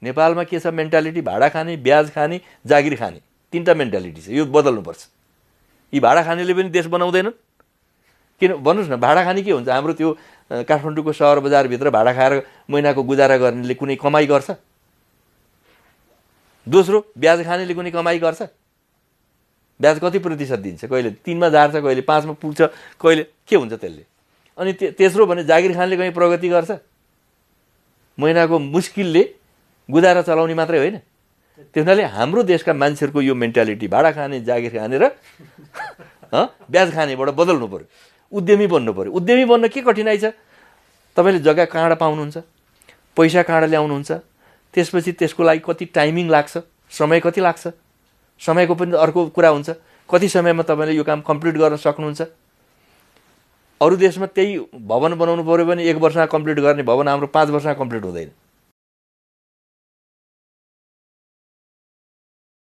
नेपालमा के छ मेन्टालिटी? भाडा खाने, ब्याज खाने, जागिर खाने, तीनटा मेन्टालिटी छ। यो बदल्नुपर्छ। यी भाडा खानेले पनि देश बनाउँदैनन्। किन भन्नुहोस् न, भाडा खाने के हुन्छ? हाम्रो त्यो काठमाडौँको सहर बजारभित्र भाडा खाएर महिनाको गुजारा गर्नेले कुनै कमाइ गर्छ? दोस्रो, ब्याज खानेले कुनै कमाइ गर्छ? ब्याज कति प्रतिशत दिन्छ? कहिले 3 मा झार्छ, कहिले 5 मा पुग्छ, कहिले के हुन्छ त्यसले? अनि तेस्रो भने जागिर खानले कहीँ प्रगति गर्छ? महिनाको मुस्किलले गुजारा चलाउने मात्रै होइन। त्यस हुनाले हाम्रो देशका मान्छेहरूको यो मेन्टालिटी भाडा खाने, जागिर खाने र ब्याज खानेबाट बदल्नु पर्यो। उद्यमी बन्नु पर्यो। उद्यमी बन्न के कठिनाइ छ? तपाईँले जग्गा कहाँबाट पाउनुहुन्छ, पैसा कहाँबाट ल्याउनुहुन्छ, त्यसपछि त्यसको लागि कति टाइमिङ लाग्छ, समय कति लाग्छ, समयको पनि अर्को कुरा हुन्छ। कति समयमा तपाईँले यो काम कम्प्लिट गर्न सक्नुहुन्छ? अरू देशमा त्यही भवन बनाउनु पऱ्यो भने 1 वर्षमा कम्प्लिट गर्ने भवन हाम्रो 5 वर्षमा कम्प्लिट हुँदैन।